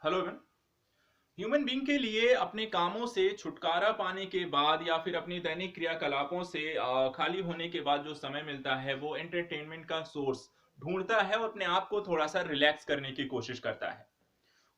Hello everyone. Human being के लिए अपने कामों से छुटकारा पाने के बाद या फिर अपनी दैनिक क्रियाकलापों से खाली होने के बाद जो समय मिलता है वो एंटरटेनमेंट का सोर्स ढूंढता है और अपने आप को थोड़ा सा रिलैक्स करने की कोशिश करता है।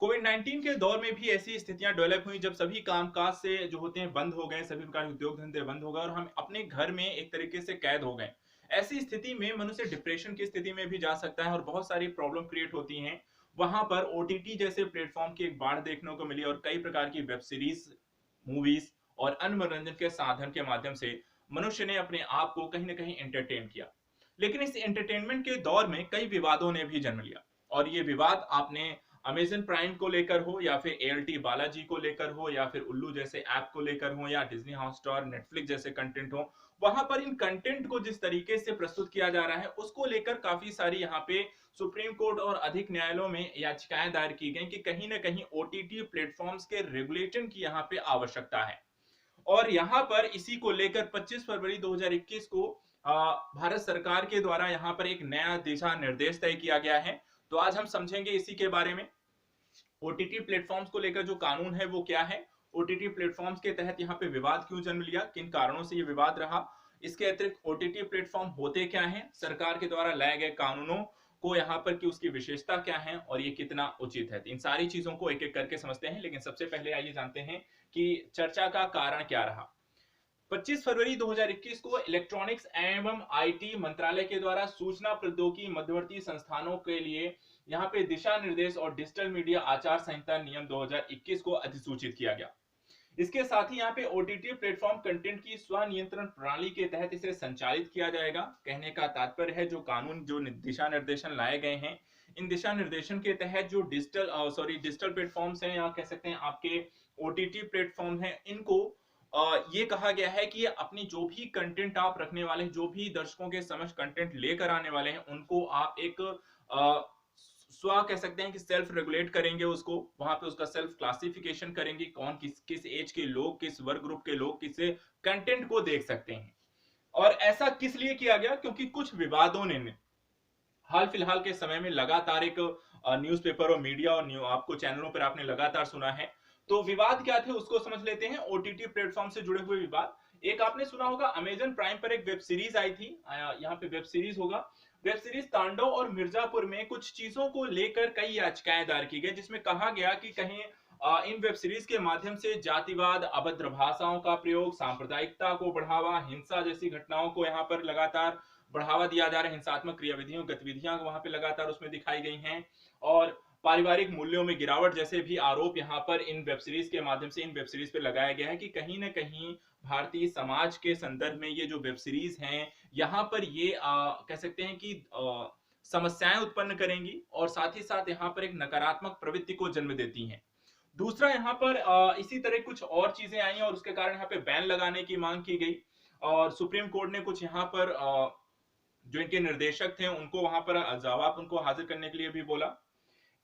कोविड 19 के दौर में भी ऐसी स्थितियां डेवलप हुई जब सभी कामकाज से जो होते हैं बंद हो गए, सभी प्रकार के उद्योग धंधे बंद हो गए और हम अपने घर में एक तरीके से कैद हो गए। ऐसी स्थिति में मनुष्य डिप्रेशन की स्थिति में भी जा सकता है और बहुत सारी प्रॉब्लम क्रिएट होती हैं। वहां पर ओटीटी जैसे प्लेटफॉर्म की एक बाढ़ देखने को मिली और कई प्रकार की वेब सीरीज, मूवीज और अन्य मनोरंजन के साधन के माध्यम से मनुष्य ने अपने आप को कहीं ना कहीं एंटरटेन किया। लेकिन इस एंटरटेनमेंट के दौर में कई विवादों ने भी जन्म लिया और ये विवाद आपने अमेजन प्राइम को लेकर हो या फिर एएलटी बालाजी को लेकर हो या फिर उल्लू जैसे ऐप को लेकर हो या डिज्नी हॉटस्टार, नेटफ्लिक्स जैसे कंटेंट हो, वहां पर इन कंटेंट को जिस तरीके से प्रस्तुत किया जा रहा है उसको लेकर काफी सारी यहाँ पे सुप्रीम कोर्ट और अधिक न्यायालयों में याचिकाएं दायर की गई कि कहीं ना कहीं ओटीटी प्लेटफॉर्म्स के रेगुलेशन की यहाँ पे आवश्यकता है। और यहाँ पर इसी को लेकर 25 फरवरी 2021 को भारत सरकार के द्वारा यहाँ पर एक नया दिशा निर्देश तय किया गया है। तो आज हम समझेंगे इसी के बारे में। ओटीटी प्लेटफॉर्म्स को लेकर जो कानून है वो क्या है, ओटीटी प्लेटफॉर्म्स के तहत यहाँ पे विवाद क्यों जन्म लिया, किन कारणों से ये विवाद रहा, इसके अतिरिक्त ओटीटी प्लेटफॉर्म होते क्या हैं, सरकार के द्वारा लाए गए कानूनों को यहाँ पर की उसकी विशेषता क्या है और ये कितना उचित है। इन सारी चीजों को एक एक करके समझते हैं, लेकिन सबसे पहले आइए जानते हैं कि चर्चा का कारण क्या रहा। 25 फरवरी 2021 को इलेक्ट्रॉनिक्स एवं आईटी मंत्रालय के द्वारा सूचना प्रौद्योगिकी मध्यवर्ती संस्थानों के लिए यहाँ पे दिशा निर्देश और डिजिटल मीडिया आचार संहिता नियम 2021 को अधिसूचित किया गया। इसके साथ ही यहाँ पे ओटीटी प्लेटफॉर्म कंटेंट की स्वनियंत्रण प्रणाली के तहत इसे संचालित किया जाएगा। कहने का तात्पर्य है जो कानून, जो दिशा निर्देशन लाए गए हैं, इन दिशा निर्देशन के तहत जो डिजिटल प्लेटफॉर्म्स हैं या कह सकते हैं आपके ओटीटी प्लेटफॉर्म हैं, इनको ये कहा गया है कि अपनी जो भी कंटेंट आप रखने वाले हैं, जो भी दर्शकों के समक्ष कंटेंट लेकर आने वाले हैं, उनको आप एक स्व कह सकते हैं कि सेल्फ रेगुलेट करेंगे, उसको वहां पे उसका सेल्फ क्लासिफिकेशन करेंगे, कौन किस किस एज के लोग, किस वर्ग ग्रुप के लोग किस कंटेंट को देख सकते हैं। और ऐसा किस लिए किया गया, क्योंकि कुछ विवादों ने हाल फिलहाल के समय में लगातार एक न्यूज़पेपर और मीडिया और आपको चैनलों पर आपने लगातार सुना है। तो विवाद क्या थे उसको समझ लेते हैं। ओटीटी प्लेटफॉर्म से जुड़े हुए विवाद, एक आपने सुना होगा अमेजन प्राइम पर एक वेब सीरीज आई थी, यहाँ पे वेब सीरीज होगा, वेब सीरीज तांडव और मिर्जापुर में कुछ चीजों को लेकर कई याचिकाएं दायर की गई, जिसमें कहा गया कि कहीं इन वेब सीरीज के माध्यम से जातिवाद, अभद्र भाषाओं का प्रयोग, सांप्रदायिकता को बढ़ावा, हिंसा जैसी घटनाओं को यहाँ पर लगातार बढ़ावा दिया जा रहा है, हिंसात्मक क्रियाविधियों गतिविधियां वहां पे लगातार उसमें दिखाई गई हैं और पारिवारिक मूल्यों में गिरावट जैसे भी आरोप यहाँ पर इन वेब सीरीज के माध्यम से इन वेब सीरीज पे लगाया गया है कि कहीं ना कहीं भारतीय समाज के संदर्भ में ये जो वेब सीरीज हैं यहाँ पर ये कह सकते हैं कि समस्याएं उत्पन्न करेंगी और साथ ही साथ यहाँ पर एक नकारात्मक प्रवृत्ति को जन्म देती हैं। दूसरा यहाँ पर इसी तरह कुछ और चीजें आई और उसके कारण यहाँ पे बैन लगाने की मांग की गई और सुप्रीम कोर्ट ने कुछ यहाँ पर जो इनके निर्देशक थे उनको वहां पर जवाब उनको हाजिर करने के लिए भी बोला।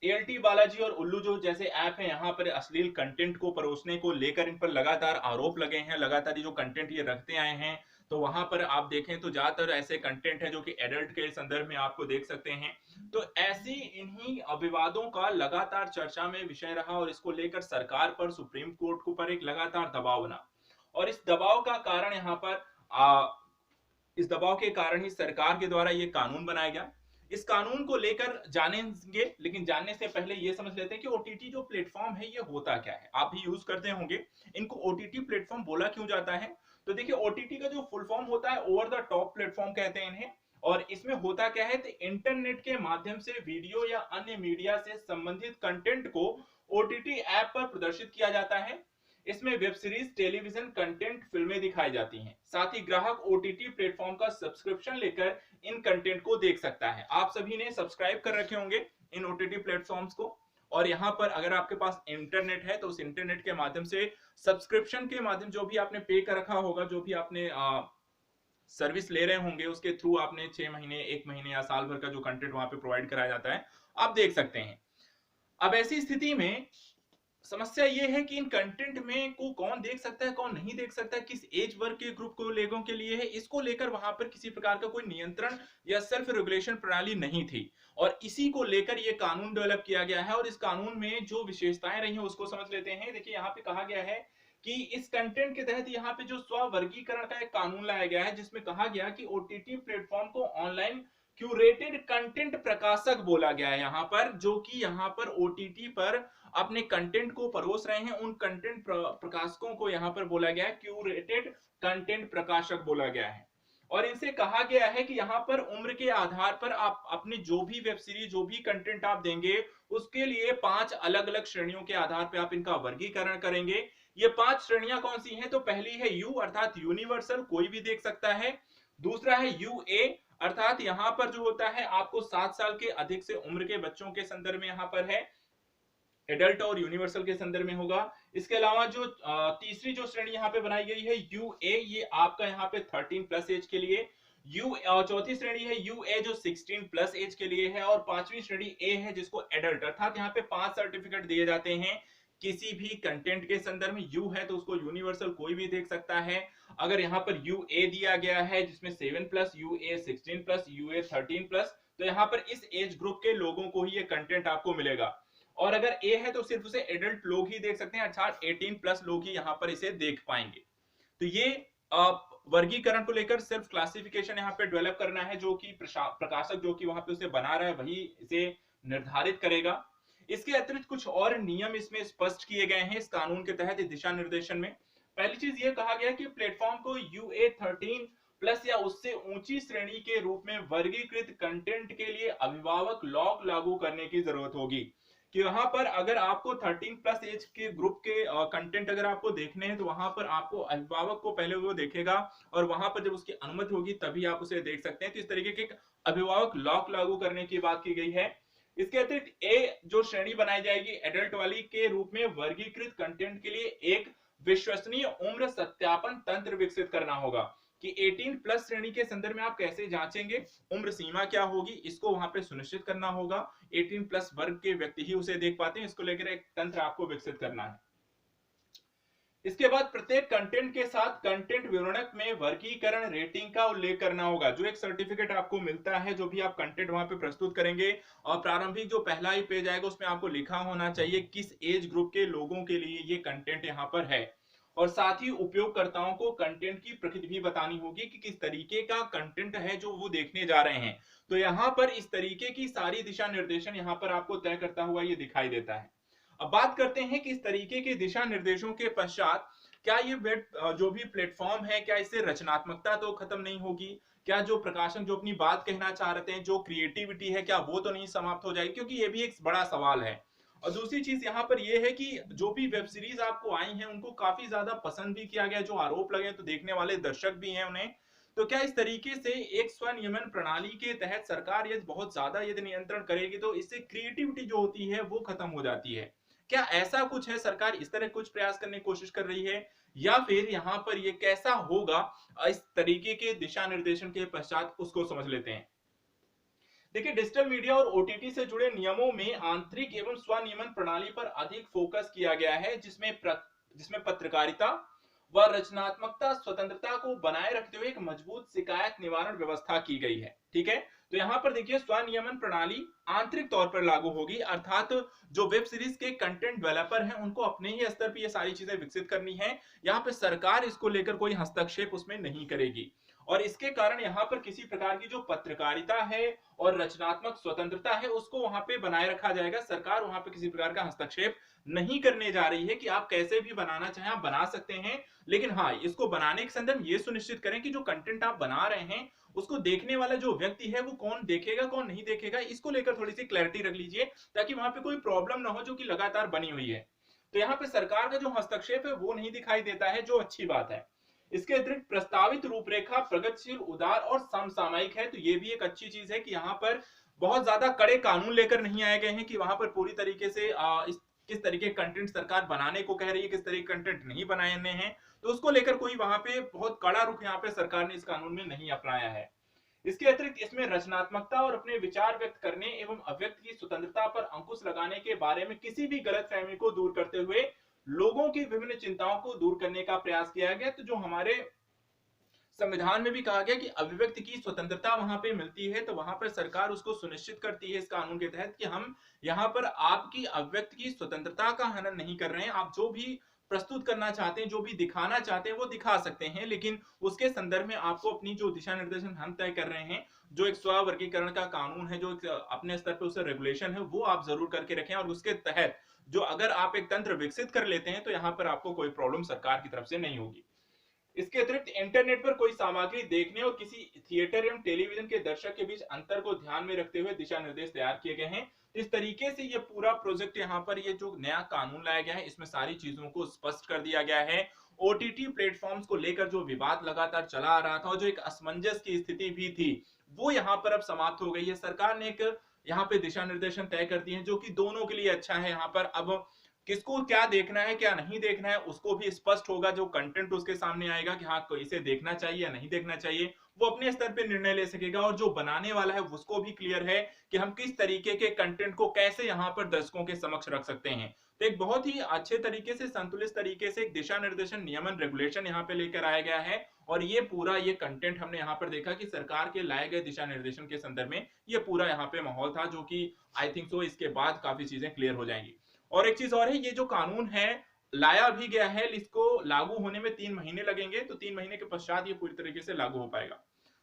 एएलटी बालाजी और उल्लू जो जैसे ऐप है, यहाँ पर अश्लील कंटेंट को परोसने को लेकर इन पर लगातार आरोप लगे हैं, लगातार ये जो कंटेंट ये रखते आए हैं, तो वहां पर आप देखें तो ज्यादातर ऐसे कंटेंट है जो कि एडल्ट के संदर्भ में आपको देख सकते हैं। तो ऐसी इन्हीं विवादों का लगातार चर्चा में विषय रहा और इसको लेकर सरकार पर, सुप्रीम कोर्ट को पर एक लगातार दबाव बना और इस दबाव का कारण यहाँ पर इस दबाव के कारण ही सरकार के द्वारा ये कानून बनाया गया। इस कानून को लेकर जानेंगे, लेकिन जानने से पहले ये समझ लेते हैं कि ओटीटी जो प्लेटफॉर्म है ये होता क्या है। आप भी यूज करते होंगे, इनको ओटीटी प्लेटफॉर्म बोला क्यों जाता है? तो देखिए, ओटीटी का जो फुल फॉर्म होता है ओवर द टॉप प्लेटफॉर्म कहते हैं इन्हें। और इसमें होता क्या है, तो इंटरनेट के माध्यम से वीडियो या अन्य मीडिया से संबंधित कंटेंट को ओटीटी ऐप पर प्रदर्शित किया जाता है। इसमें वेब सीरीज, टेलीविजन कंटेंट, फिल्में दिखाई जाती हैं। साथ ही ग्राहक ओटीटी प्लेटफॉर्म का सब्सक्रिप्शन लेकर इन कंटेंट को देख सकता है। आप सभी ने सब्सक्राइब कर रखे होंगे इन ओटीटी प्लेटफॉर्म्स को और यहाँ पर अगर आपके पास इंटरनेट है तो उस इंटरनेट के माध्यम से सब्सक्रिप्शन के माध्यम जो भी आपने पे कर रखा होगा, जो भी आपने सर्विस ले रहे होंगे, उसके थ्रू आपने 6 महीने, 1 महीने या साल भर का जो कंटेंट वहां पे प्रोवाइड कराया जाता है, आप देख सकते हैं। अब ऐसी स्थिति में समस्या ये है कि इन कंटेंट में को कौन देख सकता है, कौन नहीं देख सकता है, किस एज वर्ग के ग्रुप को लोगों के लिए है, इसको लेकर वहां पर किसी प्रकार का कोई नियंत्रण या सेल्फ रेगुलेशन प्रणाली नहीं थी। और इसी को लेकर ये कानून डेवलप किया गया है, और इस कानून में जो विशेषताएं रही हैं उसको समझ लेते हैं। देखिए यहाँ पे कहा गया है कि इस कंटेंट के तहत यहाँ पे जो स्ववर्गीकरण का एक कानून लाया गया है, जिसमें कहा गया कि ओटीटी प्लेटफॉर्म को ऑनलाइन क्यूरेटेड कंटेंट प्रकाशक बोला गया है यहाँ पर, जो कि यहाँ पर ओटीटी पर अपने कंटेंट को परोस रहे हैं, उन कंटेंट प्रकाशकों को यहाँ पर बोला गया है क्यूरेटेड कंटेंट प्रकाशक बोला गया है। और इनसे कहा गया है कि यहाँ पर उम्र के आधार पर आप अपनी जो भी वेब सीरीज, जो भी कंटेंट आप देंगे, उसके लिए 5 अलग अलग श्रेणियों के आधार पर आप इनका वर्गीकरण करेंगे। ये 5 श्रेणियां कौन सी हैं? तो पहली है यू अर्थात यूनिवर्सल, कोई भी देख सकता है। दूसरा है यूए अर्थात यहाँ पर जो होता है आपको 7 साल के अधिक से उम्र के बच्चों के संदर्भ में यहाँ पर है, एडल्ट और यूनिवर्सल के संदर्भ में होगा। इसके अलावा जो तीसरी जो श्रेणी यहाँ पे बनाई गई है यूए, ये आपका यहाँ पे 13 प्लस एज के लिए। चौथी श्रेणी है यूए जो 16 प्लस एज के लिए है। और पांचवी श्रेणी ए है जिसको एडल्ट, अर्थात यहाँ पे 5 सर्टिफिकेट दिए जाते हैं किसी भी कंटेंट के संदर्भ में। यू है तो उसको यूनिवर्सल कोई भी देख सकता है। अगर यहाँ पर यूए दिया गया है जिसमें 7 plus, UA 16 plus, UA 13 plus, तो यहाँ पर इस एज ग्रुप के लोगों को ही ये कंटेंट आपको मिलेगा। और अगर ए है तो सिर्फ उसे एडल्ट लोग ही देख सकते हैं, अर्थात 18 प्लस लोग ही यहाँ पर इसे देख पाएंगे। तो ये वर्गीकरण को लेकर सेल्फ क्लासिफिकेशन यहाँ पे डेवलप करना है, जो कि प्रकाशक जो कि वहां पे उसे बना रहा है वही इसे निर्धारित करेगा। इसके अतिरिक्त कुछ और नियम इसमें स्पष्ट किए गए हैं इस कानून के तहत, दिशा निर्देशन में। पहली चीज ये कहा गया कि प्लेटफॉर्म को यूए 13 प्लस या उससे ऊंची श्रेणी के रूप में वर्गीकृत कंटेंट के लिए अभिभावक लॉक लागू करने की जरूरत होगी। कि वहां पर अगर आपको 13 प्लस एज के ग्रुप के कंटेंट अगर आपको देखने हैं तो वहां पर आपको अभिभावक को पहले वो देखेगा, और वहां पर जब उसकी अनुमति होगी तभी आप उसे देख सकते हैं। तो इस तरीके के अभिभावक लॉक लागू करने की बात की गई है। इसके अतिरिक्त ए जो श्रेणी बनाई जाएगी एडल्ट वाली के रूप में वर्गीकृत कंटेंट के लिए एक विश्वसनीय उम्र सत्यापन तंत्र विकसित करना होगा। कि 18 प्लस श्रेणी के संदर्भ में आप कैसे जांचेंगे, उम्र सीमा क्या होगी, इसको वहां पे सुनिश्चित करना होगा। 18 प्लस वर्ग के व्यक्ति ही उसे देख पाते हैं, इसको लेकर एक तंत्र आपको विकसित करना है। इसके बाद प्रत्येक कंटेंट के साथ कंटेंट विवरणक में वर्गीकरण रेटिंग का उल्लेख करना होगा। जो एक सर्टिफिकेट आपको मिलता है जो भी आप कंटेंट वहां पे प्रस्तुत करेंगे, और प्रारंभिक जो पहला ही पेज आएगा उसमें आपको लिखा होना चाहिए किस एज ग्रुप के लोगों के लिए ये कंटेंट यहाँ पर है। और साथ ही उपयोगकर्ताओं को कंटेंट की प्रकृति भी बतानी होगी कि किस तरीके का कंटेंट है जो वो देखने जा रहे हैं। तो यहाँ पर इस तरीके की सारी दिशा निर्देशन यहाँ पर आपको तय करता हुआ ये दिखाई देता है। अब बात करते हैं कि इस तरीके के दिशा निर्देशों के पश्चात क्या ये वेब जो भी प्लेटफॉर्म है, क्या इससे रचनात्मकता तो खत्म नहीं होगी? क्या जो प्रकाशक जो अपनी बात कहना चाह रहे हैं, जो क्रिएटिविटी है, क्या वो तो नहीं समाप्त हो जाएगी? क्योंकि ये भी एक बड़ा सवाल है। और दूसरी चीज यहाँ पर ये है कि जो भी वेब सीरीज आपको आई हैं उनको काफी ज्यादा पसंद भी किया गया, जो आरोप लगे तो देखने वाले दर्शक भी हैं उन्हें। तो क्या इस तरीके से एक स्वनियमन प्रणाली के तहत सरकार यदि बहुत ज्यादा यदि नियंत्रण करेगी तो इससे क्रिएटिविटी जो होती है वो खत्म हो जाती है? क्या ऐसा कुछ है, सरकार इस तरह कुछ प्रयास करने की कोशिश कर रही है, या फिर यहाँ पर ये कैसा होगा इस तरीके के दिशा निर्देशन के पश्चात, उसको समझ लेते हैं। देखिए डिजिटल मीडिया और ओटीटी से जुड़े नियमों में आंतरिक एवं स्वनियमन प्रणाली पर अधिक फोकस किया गया है, जिसमें पत्रकारिता व रचनात्मकता स्वतंत्रता को बनाए रखते हुए एक मजबूत शिकायत निवारण व्यवस्था की गई है। ठीक है, तो यहाँ पर देखिए स्वनियमन प्रणाली आंतरिक तौर पर लागू होगी, अर्थात जो वेब सीरीज के कंटेंट डेवलपर हैं उनको अपने ही स्तर पर ये सारी चीजें विकसित करनी है। यहाँ पे सरकार इसको लेकर कोई हस्तक्षेप उसमें नहीं करेगी, और इसके कारण यहाँ पर किसी प्रकार की जो पत्रकारिता है और रचनात्मक स्वतंत्रता है उसको वहां पे बनाए रखा जाएगा। सरकार वहां पे किसी प्रकार का हस्तक्षेप नहीं करने जा रही है कि आप कैसे भी बनाना चाहें आप बना सकते हैं, लेकिन हाँ इसको बनाने के संदर्भ ये सुनिश्चित करें कि जो कंटेंट आप बना रहे हैं उसको देखने वाला जो व्यक्ति है वो कौन देखेगा कौन नहीं देखेगा, इसको लेकर थोड़ी सी क्लैरिटी रख लीजिए ताकि वहां पे कोई प्रॉब्लम ना हो जो कि लगातार बनी हुई है। तो यहाँ पे सरकार का जो हस्तक्षेप है वो नहीं दिखाई देता है, जो अच्छी बात है। इसके अतिरिक्त प्रस्तावित रूपरेखा प्रगतिशील, उदार और समसामयिक है, तो ये भी एक अच्छी चीज है कि यहाँ पर बहुत ज्यादा कड़े कानून लेकर नहीं आए गए हैं कि वहां पर पूरी तरीके से किस तरीके कंटेंट सरकार बनाने को कह रही है, किस तरीके कंटेंट नहीं बनाने हैं, तो उसको लेकर कोई वहां पे बहुत कड़ा रुख यहाँ पे सरकार ने इस कानून में नहीं अपनाया है। इसके अतिरिक्त इसमें रचनात्मकता और अपने विचार व्यक्त करने एवं अव्यक्त की स्वतंत्रता पर अंकुश लगाने के बारे में किसी भी गलतफहमी को दूर करते हुए लोगों की विभिन्न चिंताओं को दूर करने का प्रयास किया गया। तो जो हमारे संविधान में भी कहा गया कि अभिव्यक्ति की स्वतंत्रता वहां पे मिलती है, तो वहां पर सरकार उसको सुनिश्चित करती है इस कानून के तहत कि हम यहाँ पर आपकी अभिव्यक्ति की स्वतंत्रता का हनन नहीं कर रहे हैं। आप जो भी प्रस्तुत करना चाहते हैं, जो भी दिखाना चाहते हैं, वो दिखा सकते हैं, लेकिन उसके संदर्भ में आपको अपनी जो दिशा निर्देशन हम तय कर रहे हैं, जो एक स्व वर्गीकरण का कानून है, जो एक अपने स्तर पर उसे रेगुलेशन है, वो आप जरूर करके रखें। और उसके तहत जो अगर आप एक तंत्र विकसित कर लेते हैं, तो यहाँ पर आपको कोई प्रॉब्लम सरकार की तरफ से नहीं होगी। इसके अतिरिक्त इंटरनेट पर कोई सामग्री देखने और किसी थिएटर एवं टेलीविजन के दर्शक के बीच अंतर को ध्यान में रखते हुए दिशा निर्देश तैयार किए गए हैं। इस तरीके से ये पूरा प्रोजेक्ट यहाँ पर ये जो नया कानून लाया गया है, इसमें सारी चीजों को स्पष्ट कर दिया गया है। ओटीटी प्लेटफॉर्म्स को लेकर जो विवाद लगातार चला आ रहा था और जो एक असमंजस की स्थिति भी थी, वो यहाँ पर अब समाप्त हो गई है। सरकार ने एक यहाँ पे दिशा निर्देशन तय कर दिए हैं, जो कि दोनों के लिए अच्छा है। यहाँ पर अब किसको क्या देखना है, क्या नहीं देखना है, उसको भी स्पष्ट होगा। जो कंटेंट उसके सामने आएगा कि हाँ इसे देखना चाहिए या नहीं देखना चाहिए, वो अपने स्तर पे निर्णय ले सकेगा। और जो बनाने वाला है उसको भी क्लियर है कि हम किस तरीके के कंटेंट को कैसे यहाँ पर दर्शकों के समक्ष रख सकते हैं। तो एक बहुत ही अच्छे तरीके से, संतुलित तरीके से एक दिशा निर्देशन, नियमन, रेगुलेशन यहाँ पे लेकर आया गया है। और ये पूरा ये कंटेंट हमने यहाँ पर देखा कि सरकार के लाए गए दिशा निर्देशन के संदर्भ में ये पूरा यहाँ पे माहौल था, जो कि आई थिंक सो इसके बाद काफी चीजें क्लियर हो जाएंगी। और एक चीज और है, ये जो कानून है लाया भी गया है, इसको लागू होने में 3 महीने लगेंगे, तो 3 महीने के पश्चात ये पूरी तरीके से लागू हो पाएगा।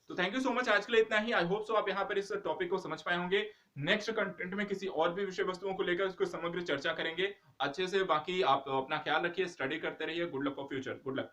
तो थैंक यू सो मच, आज के लिए इतना ही। आई होप सो आप यहाँ पर इस टॉपिक को समझ पाए होंगे। नेक्स्ट कंटेंट में किसी और भी विषय वस्तुओं को लेकर उसको समग्र चर्चा करेंगे अच्छे से। बाकी आप अपना ख्याल रखिए, स्टडी करते रहिए। Good luck for future, good luck.